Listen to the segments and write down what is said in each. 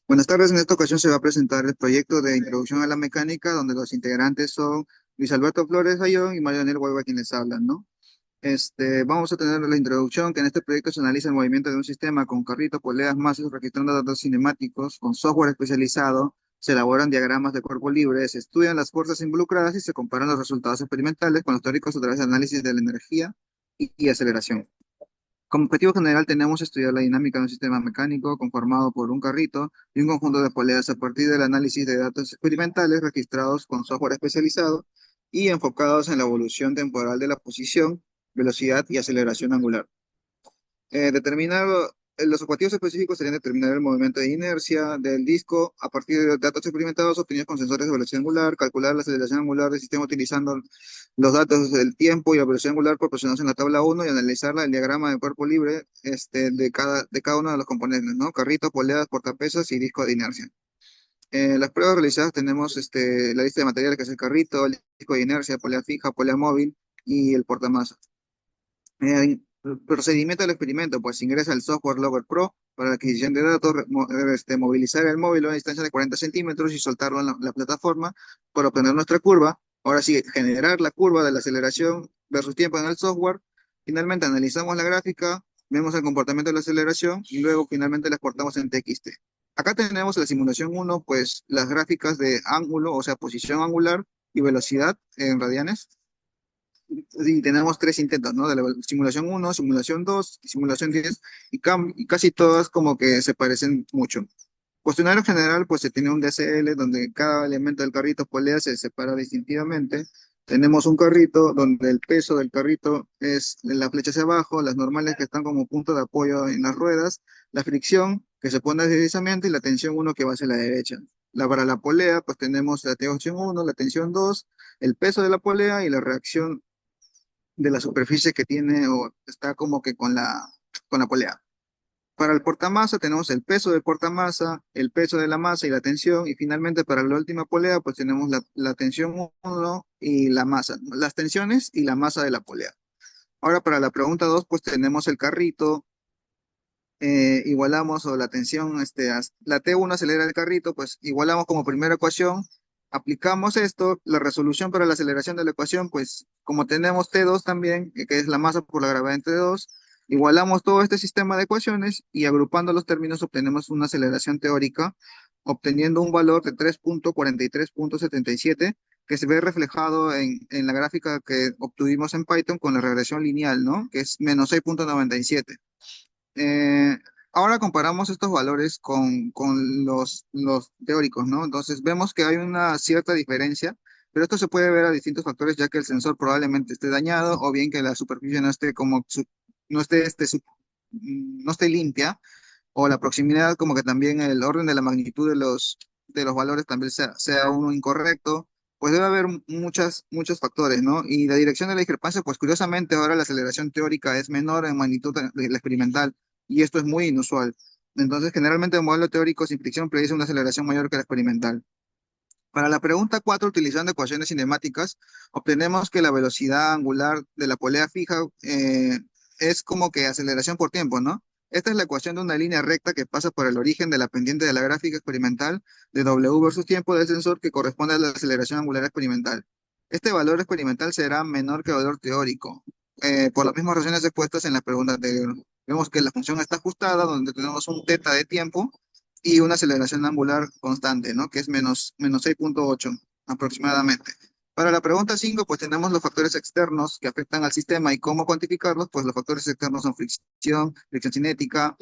Buenas tardes, en esta ocasión se va a presentar el proyecto de Introducción a la Mecánica, donde los integrantes son Luis Alberto Flores Ayón y Mario Daniel Huelva quienes hablan, ¿no? Vamos a tener la introducción, que en este proyecto se analiza el movimiento de un sistema con carritos, poleas, masas, registrando datos cinemáticos, con software especializado, se elaboran diagramas de cuerpo libre, se estudian las fuerzas involucradas y se comparan los resultados experimentales con los teóricos a través de análisis de la energía y aceleración. Como objetivo general tenemos estudiar la dinámica de un sistema mecánico conformado por un carrito y un conjunto de poleas a partir del análisis de datos experimentales registrados con software especializado y enfocados en la evolución temporal de la posición, velocidad y aceleración angular. Determinar los objetivos específicos serían determinar el movimiento de inercia del disco a partir de datos experimentados obtenidos con sensores de velocidad angular, calcular la aceleración angular del sistema utilizando los datos del tiempo y la velocidad angular proporcionados en la tabla uno y analizar el diagrama de cuerpo libre de cada uno de los componentes, ¿no? Carritos, poleas, portapesas y disco de inercia. Las pruebas realizadas tenemos la lista de materiales que es el carrito, el disco de inercia, polea fija, polea móvil y el portamasa. El procedimiento del experimento, pues ingresa el software Logger Pro para la adquisición de datos, movilizar el móvil a una distancia de 40 centímetros y soltarlo en la plataforma para obtener nuestra curva. Ahora sí, generar la curva de la aceleración versus tiempo en el software. Finalmente analizamos la gráfica, vemos el comportamiento de la aceleración y luego finalmente la exportamos en TXT. Acá tenemos la simulación uno, pues las gráficas de ángulo, o sea, posición angular y velocidad en radianes. Sí, tenemos tres intentos, ¿no? De la simulación uno, simulación 2 y simulación 10 y casi todas como que se parecen mucho. Cuestionario general, pues se tiene un DCL donde cada elemento del carrito polea se separa distintivamente. Tenemos un carrito donde el peso del carrito es la flecha hacia abajo, las normales que están como punto de apoyo en las ruedas, la fricción que se pone deslizamiento y la tensión uno que va hacia la derecha. Para la polea, pues tenemos la tensión uno, la tensión 2, el peso de la polea y la reacción de la superficie que tiene o está como que con la polea. Para el portamasa tenemos el peso del portamasa, el peso de la masa y la tensión, y finalmente para la última polea pues tenemos la tensión uno y la masa, ¿no? Las tensiones y la masa de la polea. Ahora para la pregunta 2 pues tenemos el carrito, igualamos o la tensión, la T1 acelera el carrito, pues igualamos como primera ecuación, aplicamos esto, la resolución para la aceleración de la ecuación, pues como tenemos T2 también, que es la masa por la gravedad entre 2, igualamos todo este sistema de ecuaciones y agrupando los términos obtenemos una aceleración teórica, obteniendo un valor de 3.43.77 que se ve reflejado en la gráfica que obtuvimos en Python con la regresión lineal, ¿no? Que es menos 6.97. Eh, Ahora comparamos estos valores con los teóricos, ¿no? Entonces vemos que hay una cierta diferencia, pero esto se puede ver a distintos factores, ya que el sensor probablemente esté dañado o bien que la superficie no esté no esté, no esté limpia, o la proximidad, como que también el orden de la magnitud de los valores también sea uno incorrecto. Pues debe haber muchos factores, ¿no? Y la dirección de la discrepancia, pues curiosamente ahora la aceleración teórica es menor en magnitud de la experimental y esto es muy inusual. Entonces, generalmente el modelo teórico sin fricción predice una aceleración mayor que la experimental. Para la pregunta 4, utilizando ecuaciones cinemáticas, obtenemos que la velocidad angular de la polea fija es como que aceleración por tiempo, ¿no? Esta es la ecuación de una línea recta que pasa por el origen de la pendiente de la gráfica experimental de W versus tiempo del sensor que corresponde a la aceleración angular experimental. Este valor experimental será menor que el valor teórico, por las mismas razones expuestas en la pregunta anterior. Vemos que la función está ajustada, donde tenemos un teta de tiempo y una aceleración angular constante, ¿no? Que es menos 6.8 aproximadamente. Para la pregunta 5, pues tenemos los factores externos que afectan al sistema y cómo cuantificarlos, pues los factores externos son fricción cinética,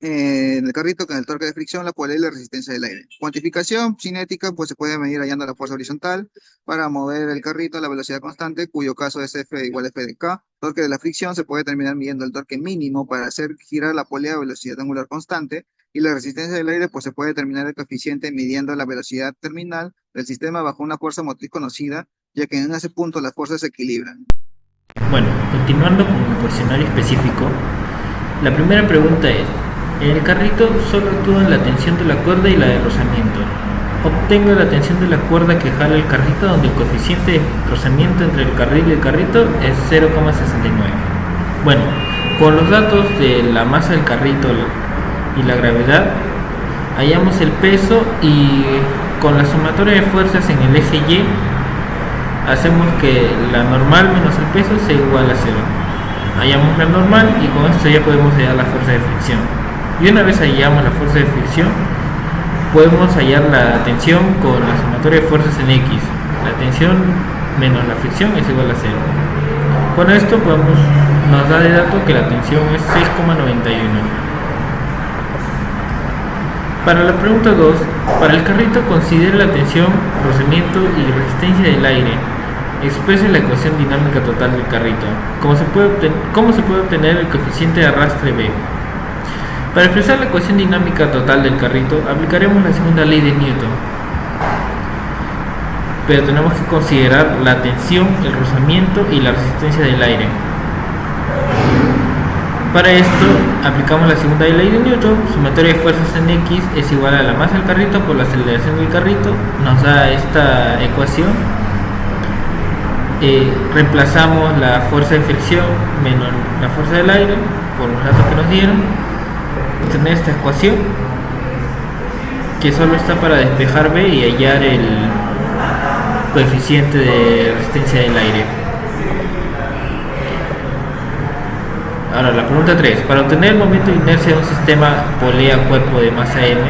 en el carrito con el torque de fricción, la polea y la resistencia del aire. Cuantificación cinética, pues se puede medir hallando la fuerza horizontal para mover el carrito a la velocidad constante, cuyo caso es F igual a F de K. Torque de la fricción se puede terminar midiendo el torque mínimo para hacer girar la polea a velocidad angular constante. Y la resistencia del aire, pues se puede determinar el coeficiente midiendo la velocidad terminal del sistema bajo una fuerza motriz conocida, ya que en ese punto las fuerzas se equilibran. Bueno, continuando con el cuestionario específico, la primera pregunta es, en el carrito solo actúan la tensión de la cuerda y la de rozamiento. Obtengo la tensión de la cuerda que jala el carrito donde el coeficiente de rozamiento entre el carril y el carrito es 0,69. Bueno, con los datos de la masa del carrito y la gravedad, Hallamos el peso y con la sumatoria de fuerzas en el eje Y hacemos que la normal menos el peso sea igual a 0. Hallamos la normal y con esto ya podemos hallar la fuerza de fricción. Y una vez hallamos la fuerza de fricción, podemos hallar la tensión con la sumatoria de fuerzas en X. La tensión menos la fricción es igual a 0. Con esto nos da de dato que la tensión es 6,91. Para la pregunta 2, para el carrito considere la tensión, rozamiento y resistencia del aire. Exprese la ecuación dinámica total del carrito. ¿Cómo se puede obtener el coeficiente de arrastre B? Para expresar la ecuación dinámica total del carrito, aplicaremos la segunda ley de Newton. Pero tenemos que considerar la tensión, el rozamiento y la resistencia del aire. Para esto aplicamos la segunda ley de Newton. Sumatoria de fuerzas en X es igual a la masa del carrito por la aceleración del carrito. Nos da esta ecuación. Reemplazamos la fuerza de fricción menos la fuerza del aire por los datos que nos dieron. Tener esta ecuación que solo está para despejar B y hallar el coeficiente de resistencia del aire. Ahora la pregunta 3. Para obtener el momento de inercia de un sistema polea-cuerpo de masa m,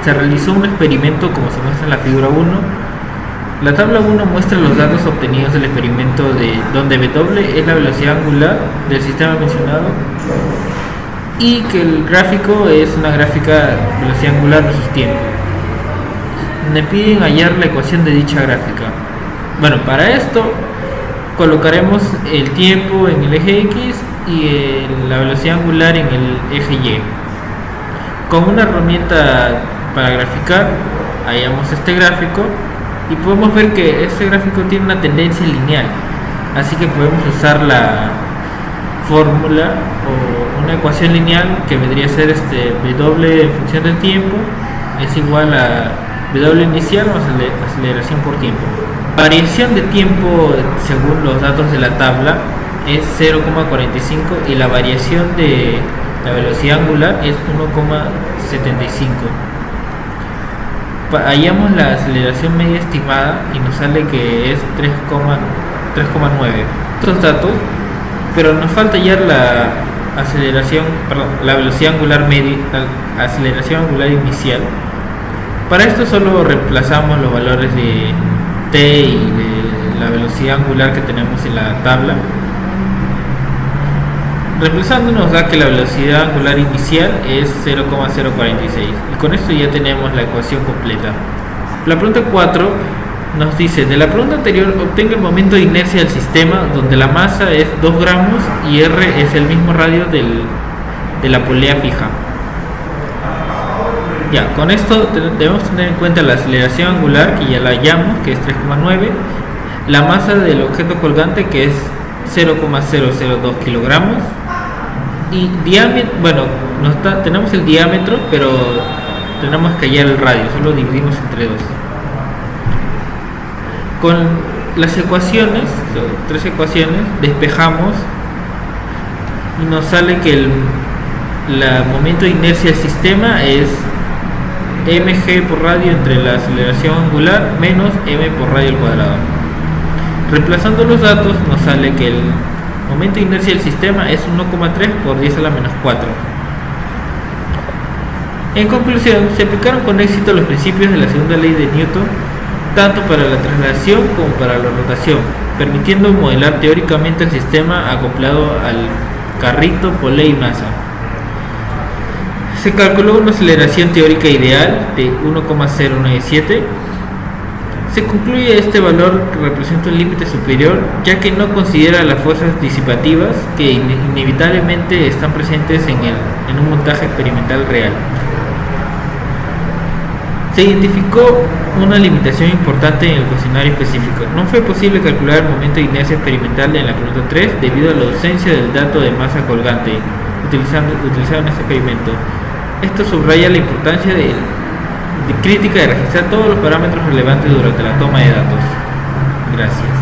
se realizó un experimento como se muestra en la figura 1. La tabla 1 muestra los datos obtenidos del experimento donde W es la velocidad angular del sistema mencionado y que el gráfico es una gráfica velocidad angular versus tiempo. Me piden hallar la ecuación de dicha gráfica. Bueno, para esto colocaremos el tiempo en el eje X y la velocidad angular en el eje Y. Con una herramienta para graficar, hallamos este gráfico y podemos ver que este gráfico tiene una tendencia lineal, así que podemos usar la fórmula o una ecuación lineal que vendría a ser W en función del tiempo es igual a W inicial más aceleración por tiempo. Variación de tiempo según los datos de la tabla es 0,45 y la variación de la velocidad angular es 1,75. Hallamos la aceleración media estimada y nos sale que es 3,9. Estos datos, pero nos falta hallar la velocidad angular media, la aceleración angular inicial. Para esto solo reemplazamos los valores de t y de la velocidad angular que tenemos en la tabla. Reemplazando nos da que la velocidad angular inicial es 0,046 y con esto ya tenemos la ecuación completa. La pregunta 4 nos dice: de la pregunta anterior obtenga el momento de inercia del sistema donde la masa es 2 gramos y R es el mismo radio de la polea fija. Ya, con esto debemos tener en cuenta la aceleración angular, que ya la hallamos, que es 3,9, la masa del objeto colgante, que es 0,002 kilogramos, y diámetro, bueno, tenemos el diámetro, pero tenemos que hallar el radio, solo dividimos entre 2. Con las ecuaciones, 3 ecuaciones, despejamos y nos sale que el momento de inercia del sistema es mg por radio entre la aceleración angular menos m por radio al cuadrado. Reemplazando los datos nos sale que el momento de inercia del sistema es 1,3 por 10 a la menos 4. En conclusión, se aplicaron con éxito los principios de la segunda ley de Newton tanto para la traslación como para la rotación, permitiendo modelar teóricamente el sistema acoplado al carrito, polea y masa. Se calculó una aceleración teórica ideal de 1,097. Se concluye este valor que representa un límite superior, ya que no considera las fuerzas disipativas que inevitablemente están presentes en un montaje experimental real. Se identificó una limitación importante en el cuestionario específico. No fue posible calcular el momento de inercia experimental en la pregunta 3 debido a la ausencia del dato de masa colgante utilizado en este experimento. Esto subraya la importancia de crítica de registrar todos los parámetros relevantes durante la toma de datos. Gracias.